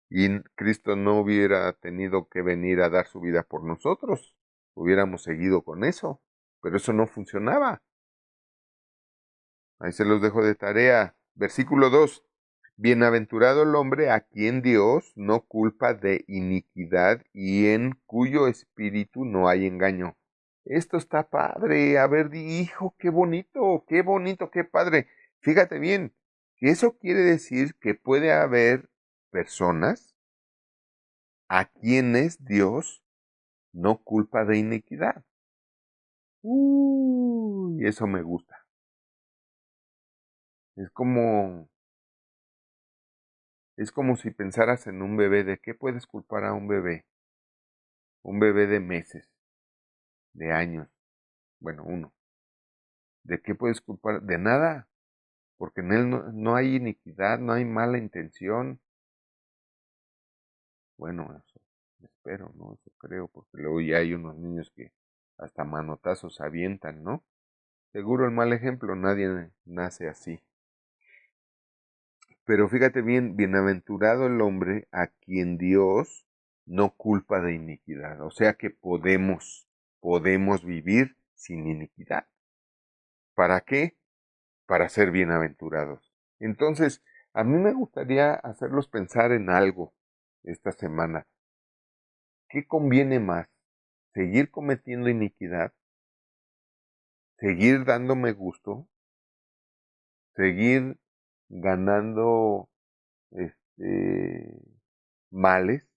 y Cristo no hubiera tenido que venir a dar su vida por nosotros. Hubiéramos seguido con eso, pero eso no funcionaba. Ahí se los dejo de tarea. Versículo 2. Bienaventurado el hombre a quien Dios no culpa de iniquidad y en cuyo espíritu no hay engaño. esto está padre, a ver, hijo, qué bonito, qué padre. Fíjate bien, que eso quiere decir que puede haber personas a quienes Dios no culpa de iniquidad. Uy, eso me gusta. Es como, es como si pensaras en un bebé. ¿De qué puedes culpar a un bebé? Un bebé de meses, de años. Bueno, uno. ¿De qué puedes culpar? De nada, porque en él no hay iniquidad, no hay mala intención. Bueno, eso espero, ¿no? Eso creo, porque luego ya hay unos niños que hasta manotazos avientan, ¿no? Seguro el mal ejemplo, nadie nace así. Pero fíjate bien, bienaventurado el hombre a quien Dios no culpa de iniquidad. O sea que podemos vivir sin iniquidad. ¿Para qué? Para ser bienaventurados. Entonces, a mí me gustaría hacerlos pensar en algo esta semana. ¿Qué conviene más? ¿Seguir cometiendo iniquidad? ¿Seguir dándome gusto? ¿Seguir ganando males?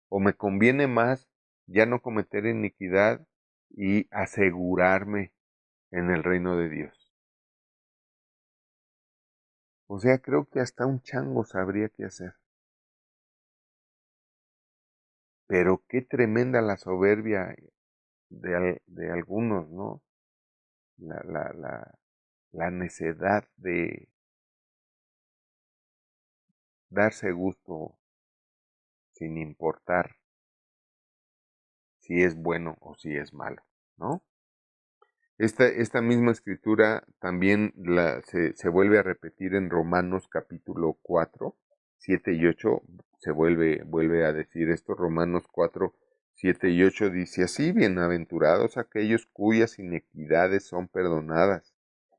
¿O me conviene más ya no cometer iniquidad y asegurarme en el reino de Dios? O sea, creo que hasta un chango sabría qué hacer. Pero qué tremenda la soberbia de algunos, ¿no? La necedad de darse gusto sin importar si es bueno o si es malo, ¿no? Esta misma escritura también se vuelve a repetir en Romanos capítulo 4, 7 y 8. Vuelve a decir esto. Romanos 4, 7 y 8 dice así: bienaventurados aquellos cuyas iniquidades son perdonadas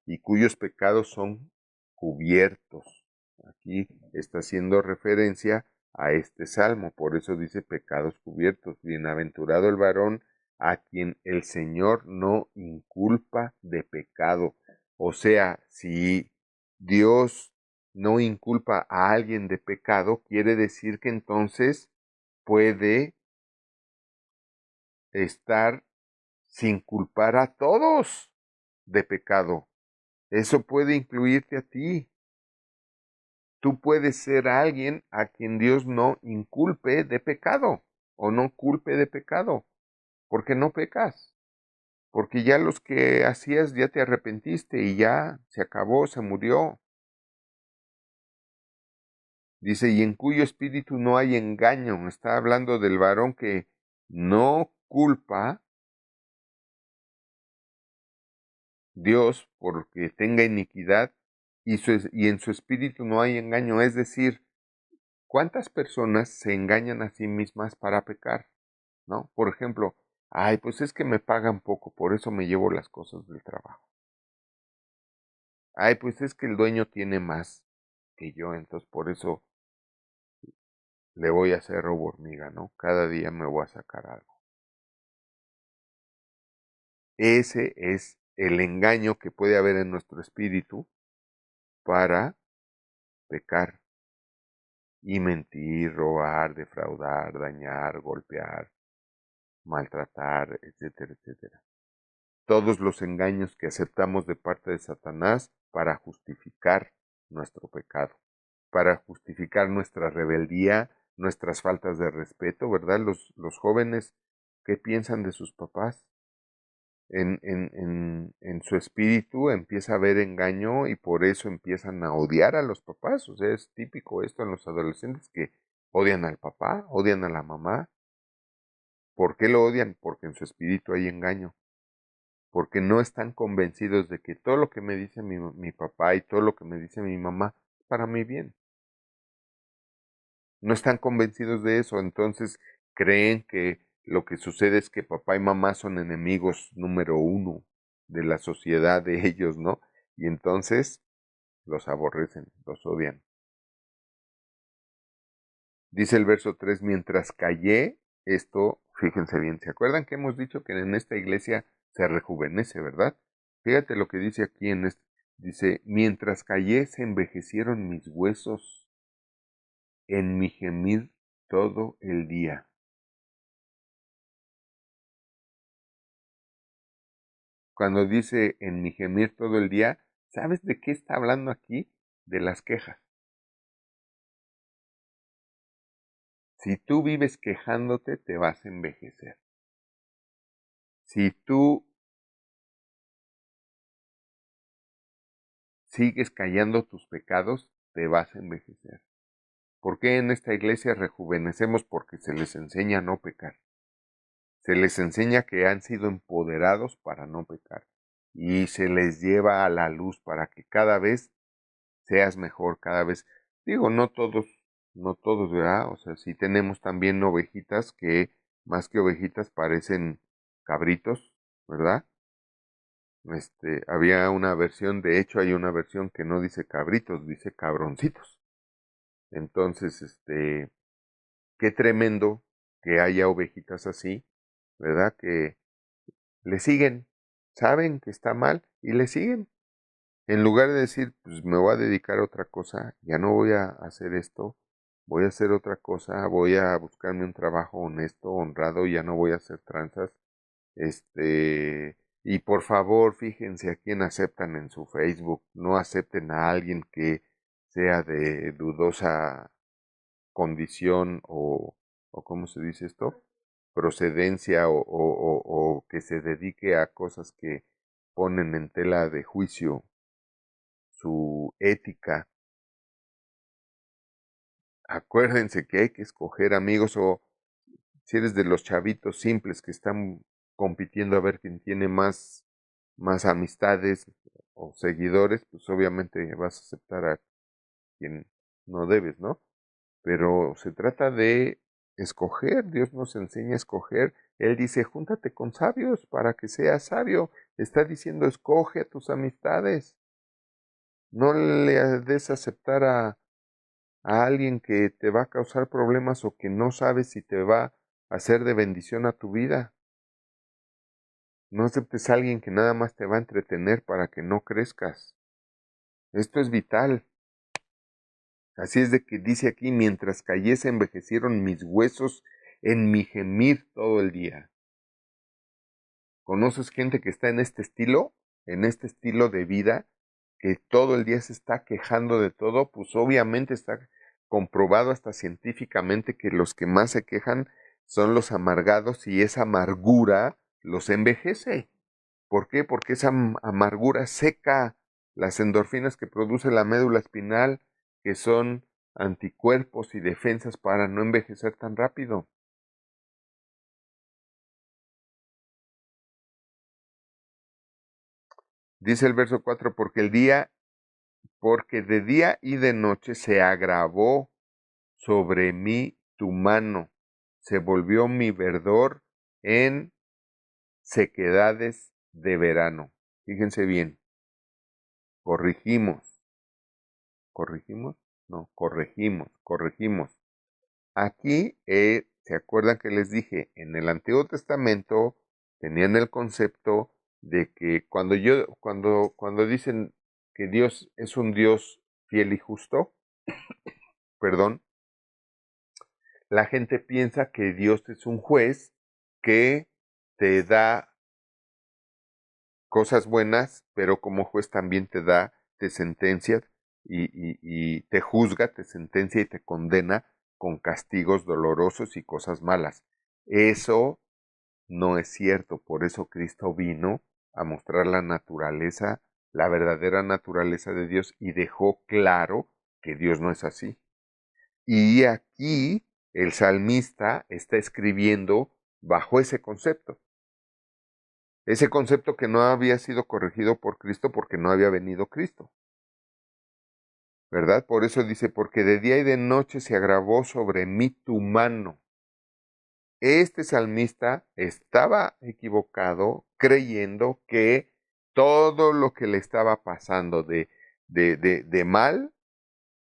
y cuyos pecados son cubiertos. Aquí está haciendo referencia a este salmo, por eso dice pecados cubiertos. Bienaventurado el varón a quien el Señor no inculpa de pecado. O sea, si Dios no inculpa a alguien de pecado, quiere decir que entonces puede estar sin culpar a todos de pecado. Eso puede incluirte a ti. Tú puedes ser alguien a quien Dios no inculpe de pecado o no culpe de pecado, porque no pecas. Porque ya los que hacías ya te arrepentiste y ya se acabó, se murió. Dice, y en cuyo espíritu no hay engaño. Está hablando del varón que no culpa Dios porque tenga iniquidad y en su espíritu no hay engaño. Es decir, ¿cuántas personas se engañan a sí mismas para pecar? ¿No? Por ejemplo, ay, pues es que me pagan poco, por eso me llevo las cosas del trabajo. Ay, pues es que el dueño tiene más que yo, entonces por eso le voy a hacer robo hormiga, ¿no? Cada día me voy a sacar algo. Ese es el engaño que puede haber en nuestro espíritu para pecar y mentir, robar, defraudar, dañar, golpear, maltratar, etcétera, etcétera. Todos los engaños que aceptamos de parte de Satanás para justificar nuestro pecado, para justificar nuestra rebeldía, nuestras faltas de respeto, ¿verdad? Los jóvenes, ¿qué piensan de sus papás? En su espíritu empieza a haber engaño y por eso empiezan a odiar a los papás. O sea, es típico esto en los adolescentes que odian al papá, odian a la mamá. ¿Por qué lo odian? Porque en su espíritu hay engaño. Porque no están convencidos de que todo lo que me dice mi papá y todo lo que me dice mi mamá es para mi bien. No están convencidos de eso, entonces creen que lo que sucede es que papá y mamá son enemigos número uno de la sociedad de ellos, ¿no? Y entonces los aborrecen, los odian. Dice el verso 3, mientras callé, esto Fíjense bien, ¿se acuerdan que hemos dicho que en esta iglesia se rejuvenece, verdad? Fíjate lo que dice aquí en este, dice, mientras callé se envejecieron mis huesos en mi gemir todo el día. Cuando dice en mi gemir todo el día, ¿sabes de qué está hablando aquí? De las quejas. Si tú vives quejándote, te vas a envejecer. Si tú sigues callando tus pecados, te vas a envejecer. ¿Por qué en esta iglesia rejuvenecemos? Porque se les enseña a no pecar. Se les enseña que han sido empoderados para no pecar. Y se les lleva a la luz para que cada vez seas mejor, cada vez. Digo, no todos, ¿verdad? O sea, sí tenemos también ovejitas que más que ovejitas parecen cabritos, ¿verdad? Había una versión, de hecho hay una versión que no dice cabritos, dice cabroncitos. Entonces, qué tremendo que haya ovejitas así, ¿verdad? Que le siguen, saben que está mal y le siguen. En lugar de decir, pues me voy a dedicar a otra cosa, ya no voy a hacer esto, voy a hacer otra cosa, voy a buscarme un trabajo honesto, honrado, ya no voy a hacer tranzas. Y por favor, fíjense a quién aceptan en su Facebook, no acepten a alguien que sea de dudosa condición o ¿cómo se dice esto? Procedencia o que se dedique a cosas que ponen en tela de juicio su ética. Acuérdense que hay que escoger amigos o si eres de los chavitos simples que están compitiendo a ver quién tiene más amistades o seguidores, pues obviamente vas a aceptar a quien no debes, ¿no? Pero se trata de escoger, Dios nos enseña a escoger. Él dice, júntate con sabios para que seas sabio. Está diciendo, escoge a tus amistades. No le des aceptar a alguien que te va a causar problemas o que no sabes si te va a hacer de bendición a tu vida. No aceptes a alguien que nada más te va a entretener para que no crezcas. Esto es vital. Así es de que dice aquí, mientras callé se envejecieron mis huesos en mi gemir todo el día. ¿Conoces gente que está en este estilo? En este estilo de vida, que todo el día se está quejando de todo, pues obviamente está comprobado hasta científicamente que los que más se quejan son los amargados y esa amargura los envejece. ¿Por qué? Porque esa amargura seca las endorfinas que produce la médula espinal, que son anticuerpos y defensas para no envejecer tan rápido. Dice el verso 4, porque de día y de noche se agravó sobre mí tu mano, se volvió mi verdor en sequedades de verano. Fíjense bien, corregimos, corregimos, no, corregimos. Aquí, ¿se acuerdan que les dije? En el Antiguo Testamento tenían el concepto de que cuando dicen que Dios es un Dios fiel y justo, perdón, la gente piensa que Dios es un juez que te da cosas buenas, pero como juez también te sentencia y te juzga, te sentencia y te condena con castigos dolorosos y cosas malas. Eso no es cierto, por eso Cristo vino a mostrar la naturaleza, la verdadera naturaleza de Dios y dejó claro que Dios no es así. Y aquí el salmista está escribiendo bajo ese concepto que no había sido corregido por Cristo porque no había venido Cristo, ¿verdad? Por eso dice, porque de día y de noche se agravó sobre mí tu mano. Este salmista estaba equivocado creyendo que todo lo que le estaba pasando de mal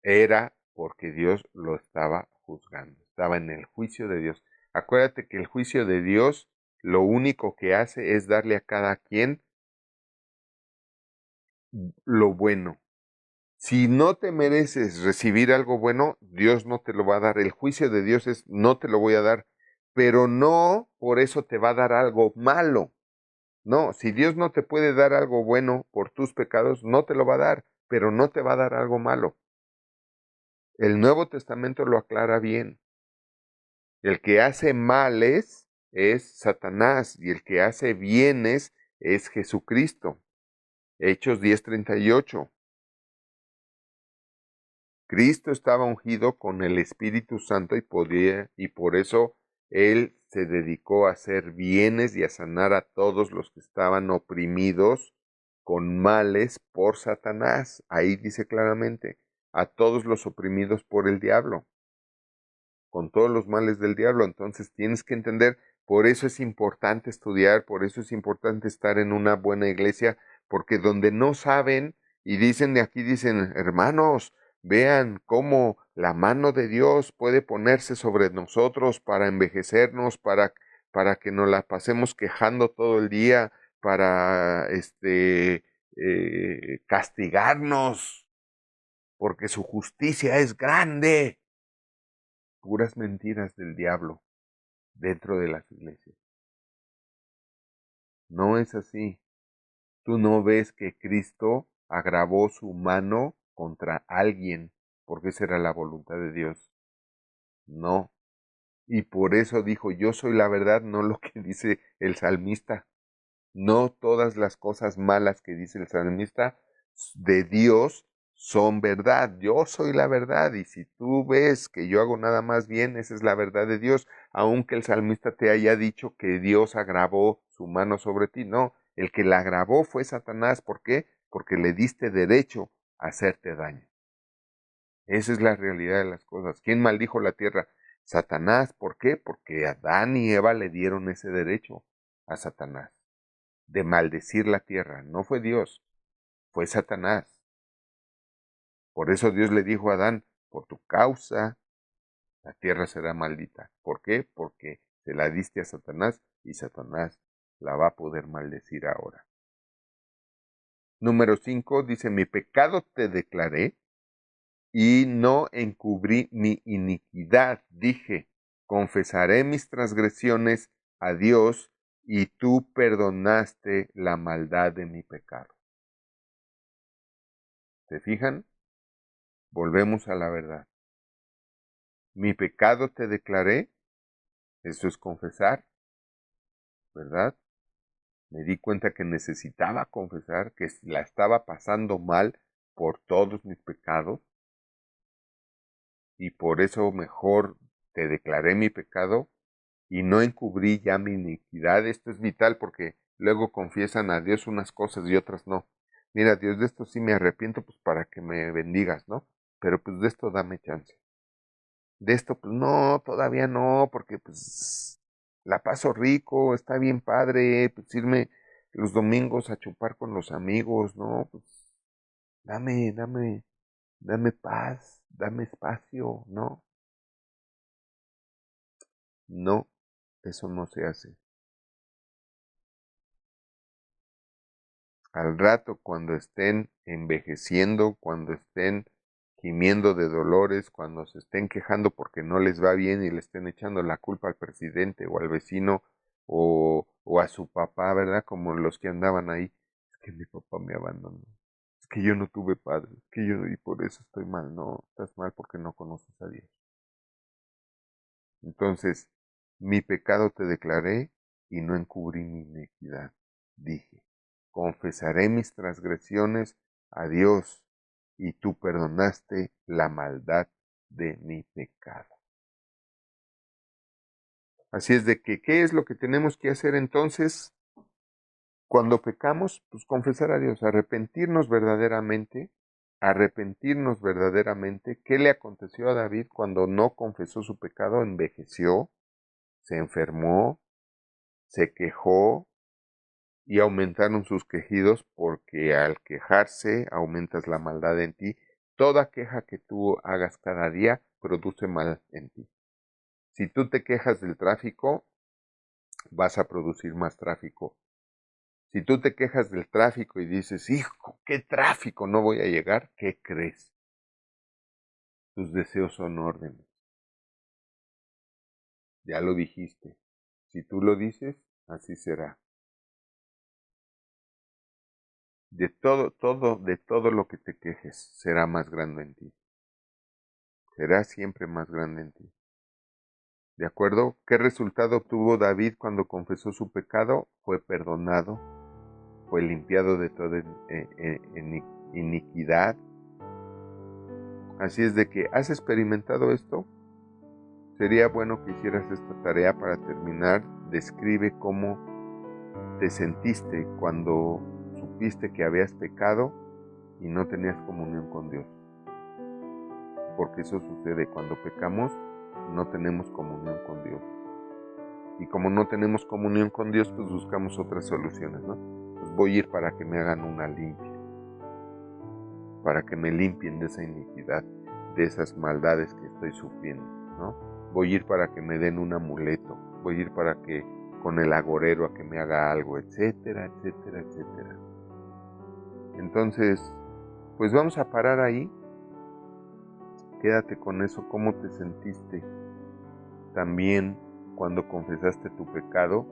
era porque Dios lo estaba juzgando, estaba en el juicio de Dios. Acuérdate que el juicio de Dios lo único que hace es darle a cada quien lo bueno. Si no te mereces recibir algo bueno, Dios no te lo va a dar. El juicio de Dios es no te lo voy a dar, pero no por eso te va a dar algo malo. No, si Dios no te puede dar algo bueno por tus pecados, no te lo va a dar, pero no te va a dar algo malo. El Nuevo Testamento lo aclara bien. El que hace males es Satanás y el que hace bienes es Jesucristo. Hechos 10:38. Cristo estaba ungido con el Espíritu Santo y por eso él se dedicó a hacer bienes y a sanar a todos los que estaban oprimidos con males por Satanás. Ahí dice claramente, a todos los oprimidos por el diablo, con todos los males del diablo. Entonces tienes que entender, por eso es importante estudiar, por eso es importante estar en una buena iglesia, porque donde no saben y dicen de aquí, dicen, hermanos, vean cómo la mano de Dios puede ponerse sobre nosotros para envejecernos, para que nos la pasemos quejando todo el día, para castigarnos, porque su justicia es grande. Puras mentiras del diablo dentro de las iglesias. No es así. Tú no ves que Cristo agravó su mano contra alguien porque esa era la voluntad de Dios. No. Y por eso dijo, yo soy la verdad, no lo que dice el salmista. No todas las cosas malas que dice el salmista de Dios son verdad. Yo soy la verdad y si tú ves que yo hago nada más bien, esa es la verdad de Dios. Aunque el salmista te haya dicho que Dios agravó su mano sobre ti, no. El que la agravó fue Satanás. ¿Por qué? Porque le diste derecho a hacerte daño. Esa es la realidad de las cosas. ¿Quién maldijo la tierra? Satanás. ¿Por qué? Porque Adán y Eva le dieron ese derecho a Satanás de maldecir la tierra. No fue Dios, fue Satanás. Por eso Dios le dijo a Adán, por tu causa la tierra será maldita. ¿Por qué? Porque se la diste a Satanás y Satanás la va a poder maldecir ahora. Número 5 dice, mi pecado te declaré y no encubrí mi iniquidad. Dije, confesaré mis transgresiones a Dios y tú perdonaste la maldad de mi pecado. ¿Se fijan? Volvemos a la verdad. Mi pecado te declaré, eso es confesar, ¿verdad? Me di cuenta que necesitaba confesar, que la estaba pasando mal por todos mis pecados y por eso mejor te declaré mi pecado y no encubrí ya mi iniquidad. Esto es vital porque luego confiesan a Dios unas cosas y otras no. Mira, Dios, de esto sí me arrepiento pues para que me bendigas, ¿no? Pero pues de esto dame chance. De esto, pues no, todavía no, porque pues la paso rico, está bien padre, pues irme los domingos a chupar con los amigos, ¿no? Pues dame paz, dame espacio, ¿no? No, eso no se hace. Al rato, cuando estén envejeciendo, cuando estén gimiendo de dolores, cuando se estén quejando porque no les va bien y le estén echando la culpa al presidente o al vecino o a su papá, ¿verdad? Como los que andaban ahí. Es que mi papá me abandonó. Es que yo no tuve padre. Es que yo y por eso estoy mal. No, estás mal porque no conoces a Dios. Entonces, mi pecado te declaré y no encubrí mi iniquidad. Dije, confesaré mis transgresiones a Dios y tú perdonaste la maldad de mi pecado. Así es de que, ¿qué es lo que tenemos que hacer entonces cuando pecamos? Pues confesar a Dios, arrepentirnos verdaderamente. ¿Qué le aconteció a David cuando no confesó su pecado? Envejeció, se enfermó, se quejó y aumentaron sus quejidos porque al quejarse aumentas la maldad en ti. Toda queja que tú hagas cada día produce mal en ti. Si tú te quejas del tráfico, vas a producir más tráfico. Si tú te quejas del tráfico y dices, hijo, qué tráfico, no voy a llegar, ¿qué crees? Tus deseos son órdenes. Ya lo dijiste. Si tú lo dices, así será. De todo lo que te quejes, será más grande en ti. Será siempre más grande en ti. ¿De acuerdo? ¿Qué resultado obtuvo David cuando confesó su pecado? Fue perdonado, fue limpiado de toda iniquidad. Así es de que, ¿has experimentado esto? Sería bueno que hicieras esta tarea para terminar. Describe cómo te sentiste cuando supiste que habías pecado y no tenías comunión con Dios. Porque eso sucede cuando pecamos, no tenemos comunión con Dios. Y como no tenemos comunión con Dios, pues buscamos otras soluciones, ¿no? Pues voy a ir para que me hagan una limpia, para que me limpien de esa iniquidad, de esas maldades que estoy sufriendo, ¿no? Voy a ir para que me den un amuleto, voy a ir para que con el agorero a que me haga algo, etcétera, etcétera, etcétera. Entonces, pues vamos a parar ahí. Quédate con eso, cómo te sentiste también cuando confesaste tu pecado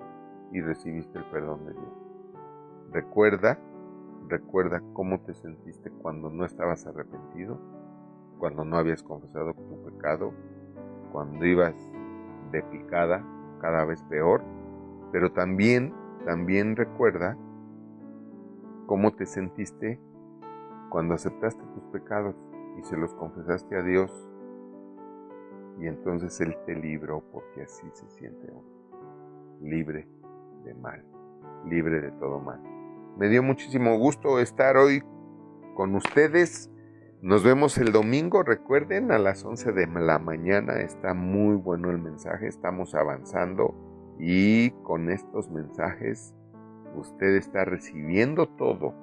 y recibiste el perdón de Dios. Recuerda cómo te sentiste cuando no estabas arrepentido, cuando no habías confesado tu pecado, cuando ibas de picada, cada vez peor, pero también recuerda cómo te sentiste cuando aceptaste tus pecados y se los confesaste a Dios, y entonces Él te libró, porque así se siente uno, libre de mal, libre de todo mal. Me dio muchísimo gusto estar hoy con ustedes. Nos vemos el domingo, recuerden, a las 11 de la mañana. Está muy bueno el mensaje, estamos avanzando y con estos mensajes usted está recibiendo todo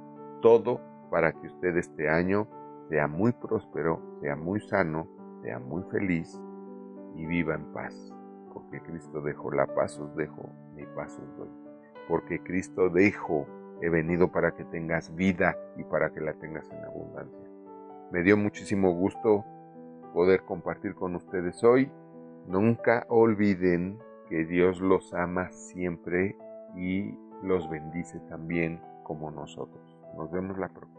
para que usted este año sea muy próspero, sea muy sano, sea muy feliz y viva en paz. Porque Cristo dijo, la paz os dejo, mi paz os doy. Porque Cristo dijo, he venido para que tengas vida y para que la tengas en abundancia. Me dio muchísimo gusto poder compartir con ustedes hoy. Nunca olviden que Dios los ama siempre y los bendice también como nosotros. Nos vemos la próxima.